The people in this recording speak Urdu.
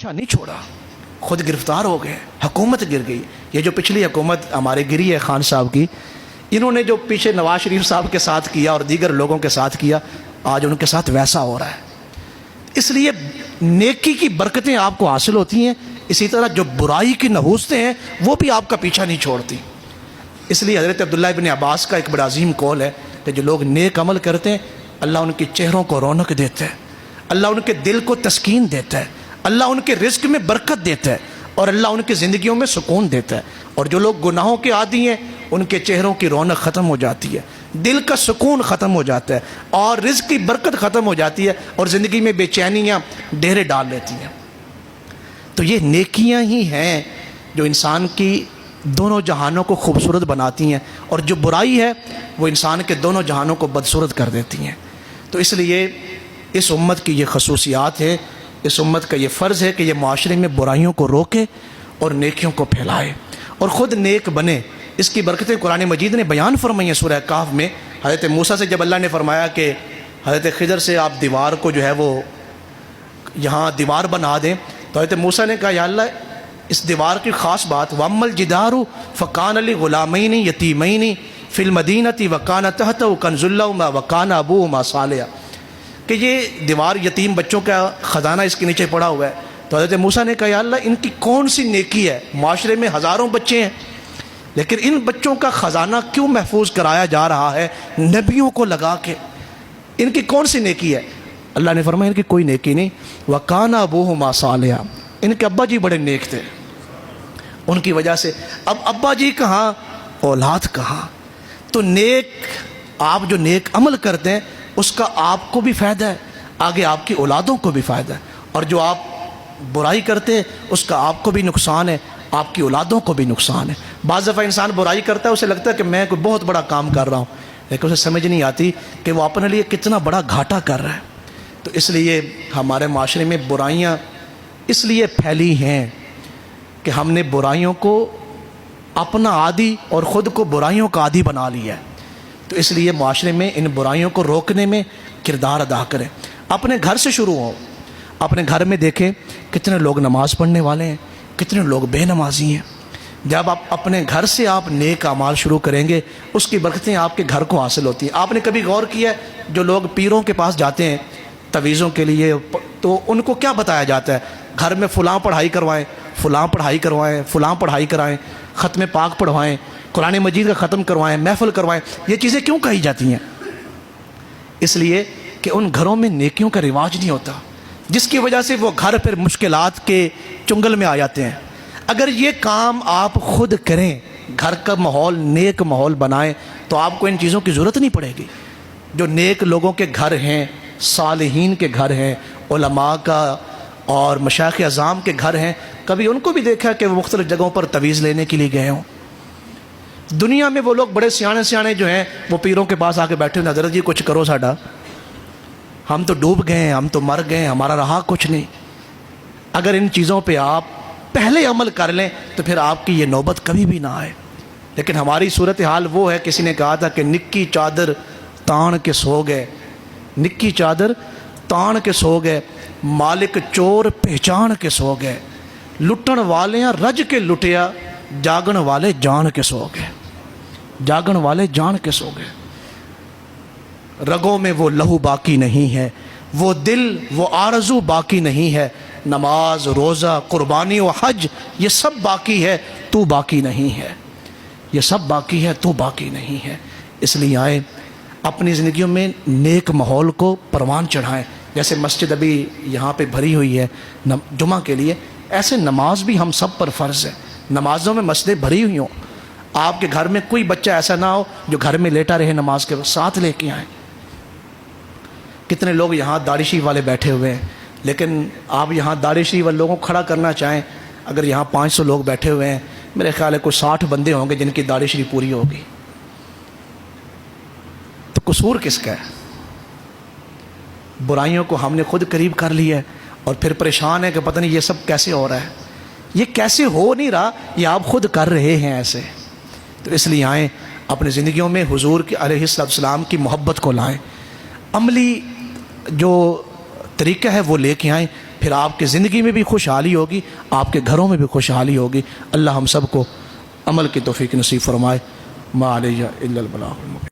پیچھا نہیں چھوڑا، خود گرفتار ہو گئے، حکومت گر گئی۔ یہ جو پچھلی حکومت ہمارے گری ہے خان صاحب کی، انہوں نے جو پیچھے نواز شریف صاحب کے ساتھ کیا اور دیگر لوگوں کے ساتھ کیا، آج ان کے ساتھ ویسا ہو رہا ہے۔ اس لیے نیکی کی برکتیں آپ کو حاصل ہوتی ہیں، اسی طرح جو برائی کی نحوستیں ہیں وہ بھی آپ کا پیچھا نہیں چھوڑتی۔ اس لیے حضرت عبداللہ ابن عباس کا ایک بڑا عظیم قول ہے کہ جو لوگ نیک عمل کرتے ہیں اللہ ان کے چہروں کو رونق دیتا ہے، اللہ ان کے دل کو تسکین دیتا ہے، اللہ ان کے رزق میں برکت دیتا ہے، اور اللہ ان کی زندگیوں میں سکون دیتا ہے۔ اور جو لوگ گناہوں کے عادی ہیں ان کے چہروں کی رونق ختم ہو جاتی ہے، دل کا سکون ختم ہو جاتا ہے، اور رزق کی برکت ختم ہو جاتی ہے، اور زندگی میں بے چینیاں ڈیرے ڈال لیتی ہیں۔ تو یہ نیکیاں ہی ہیں جو انسان کی دونوں جہانوں کو خوبصورت بناتی ہیں، اور جو برائی ہے وہ انسان کے دونوں جہانوں کو بدصورت کر دیتی ہیں۔ تو اس لیے اس امت کی یہ خصوصیات ہے، اس امت کا یہ فرض ہے کہ یہ معاشرے میں برائیوں کو روکے اور نیکیوں کو پھیلائے اور خود نیک بنے۔ اس کی برکتیں قرآن مجید نے بیان فرمائی ہیں سورہ کہف میں۔ حضرت موسیٰ سے جب اللہ نے فرمایا کہ حضرت خضر سے آپ دیوار کو جو ہے وہ یہاں دیوار بنا دیں، تو حضرت موسیٰ نے کہا یا اللہ اس دیوار کی خاص بات وَأَمَّا الْجِدَارُ فَكَانَ لِغُلَامَيْنِ يَتِيمَيْنِ فِي الْمَدِينَةِ وَكَانَ تَحْتَهُ كَنْزٌ لَهُمَا وَكَانَ أَبُوهُمَا صَالِحًا، کہ یہ دیوار یتیم بچوں کا خزانہ اس کے نیچے پڑا ہوا ہے۔ تو حضرت موسیٰ نے کہا یا اللہ ان کی کون سی نیکی ہے، معاشرے میں ہزاروں بچے ہیں لیکن ان بچوں کا خزانہ کیوں محفوظ کرایا جا رہا ہے نبیوں کو لگا کے، ان کی کون سی نیکی ہے؟ اللہ نے فرمایا ان کی کوئی نیکی نہیں، وَكَانَ أَبُوهُمَا صَالِحًا، ان کے ابا جی بڑے نیک تھے، ان کی وجہ سے اب ابا جی کہاں اولاد کہاں۔ تو نیک آپ جو نیک عمل کرتے ہیں اس کا آپ کو بھی فائدہ ہے، آگے آپ کی اولادوں کو بھی فائدہ ہے، اور جو آپ برائی کرتے ہیں اس کا آپ کو بھی نقصان ہے، آپ کی اولادوں کو بھی نقصان ہے۔ بعض دفعہ انسان برائی کرتا ہے، اسے لگتا ہے کہ میں کوئی بہت بڑا کام کر رہا ہوں، لیکن اسے سمجھ نہیں آتی کہ وہ اپنے لیے کتنا بڑا گھاٹا کر رہا ہے۔ تو اس لیے ہمارے معاشرے میں برائیاں اس لیے پھیلی ہیں کہ ہم نے برائیوں کو اپنا عادی اور خود کو برائیوں کا عادی بنا لیا ہے۔ تو اس لیے معاشرے میں ان برائیوں کو روکنے میں کردار ادا کریں، اپنے گھر سے شروع ہو۔ اپنے گھر میں دیکھیں کتنے لوگ نماز پڑھنے والے ہیں، کتنے لوگ بے نمازی ہیں۔ جب آپ اپنے گھر سے آپ نیک اعمال شروع کریں گے اس کی برکتیں آپ کے گھر کو حاصل ہوتی ہیں۔ آپ نے کبھی غور کیا ہے جو لوگ پیروں کے پاس جاتے ہیں تویزوں کے لیے، تو ان کو کیا بتایا جاتا ہے؟ گھر میں فلاں پڑھائی کروائیں، فلاں پڑھائی کروائیں، فلاں پڑھائی کرائیں، ختم پاک پڑھوائیں، قرآن مجید کا ختم کروائیں، محفل کروائیں۔ یہ چیزیں کیوں کہی جاتی ہیں؟ اس لیے کہ ان گھروں میں نیکیوں کا رواج نہیں ہوتا، جس کی وجہ سے وہ گھر پھر مشکلات کے چنگل میں آ جاتے ہیں۔ اگر یہ کام آپ خود کریں، گھر کا ماحول نیک ماحول بنائیں، تو آپ کو ان چیزوں کی ضرورت نہیں پڑے گی۔ جو نیک لوگوں کے گھر ہیں، صالحین کے گھر ہیں، علماء کا اور مشائخ اعظام کے گھر ہیں، کبھی ان کو بھی دیکھا کہ وہ مختلف جگہوں پر تویز لینے کے لیے گئے ہوں؟ دنیا میں وہ لوگ بڑے سیانے سیانے جو ہیں وہ پیروں کے پاس آ کے بیٹھے ہوئے، حضرت جی کچھ کرو ساڈا، ہم تو ڈوب گئے ہیں، ہم تو مر گئے ہیں، ہمارا رہا کچھ نہیں۔ اگر ان چیزوں پہ آپ پہلے عمل کر لیں تو پھر آپ کی یہ نوبت کبھی بھی نہ آئے۔ لیکن ہماری صورتحال وہ ہے، کسی نے کہا تھا کہ نکی چادر تان کے سو گئے، نکی چادر تان کے سو گئے، مالک چور پہچان کے سو گئے، لٹن والیاں رج کے لٹیا، جاگن والے جان کے سو گئے، جاگن والے جان کے سو گئے۔ رگوں میں وہ لہو باقی نہیں ہے، وہ دل وہ آرزو باقی نہیں ہے، نماز روزہ قربانی و حج یہ سب باقی ہے، تو باقی نہیں ہے، یہ سب باقی ہے، تو باقی نہیں ہے۔ اس لیے آئے اپنی زندگیوں میں نیک ماحول کو پروان چڑھائیں۔ جیسے مسجد ابھی یہاں پہ بھری ہوئی ہے جمعہ کے لیے، ایسے نماز بھی ہم سب پر فرض ہے، نمازوں میں مسجدیں بھری ہوئی ہوں۔ آپ کے گھر میں کوئی بچہ ایسا نہ ہو جو گھر میں لیٹا رہے، نماز کے ساتھ لے کے آئیں۔ کتنے لوگ یہاں داڑھی شریف والے بیٹھے ہوئے ہیں، لیکن آپ یہاں داڑھی شریف والے لوگوں کو کھڑا کرنا چاہیں، اگر یہاں 500 لوگ بیٹھے ہوئے ہیں، میرے خیال ہے کوئی 60 بندے ہوں گے جن کی داڑھی شریف پوری ہوگی۔ تو قصور کس کا ہے؟ برائیوں کو ہم نے خود قریب کر لیا ہے اور پھر پریشان ہے کہ پتہ نہیں یہ سب کیسے ہو رہا ہے، یہ کیسے ہو نہیں رہا، یہ آپ خود کر رہے ہیں ایسے۔ تو اس لیے آئیں اپنی زندگیوں میں حضور کے علیہ السلام کی محبت کو لائیں، عملی جو طریقہ ہے وہ لے کے آئیں، پھر آپ کی زندگی میں بھی خوشحالی ہوگی، آپ کے گھروں میں بھی خوشحالی ہوگی۔ اللہ ہم سب کو عمل کی توفیق نصیب فرمائے۔ ما علیہ الا البلاغ المبین۔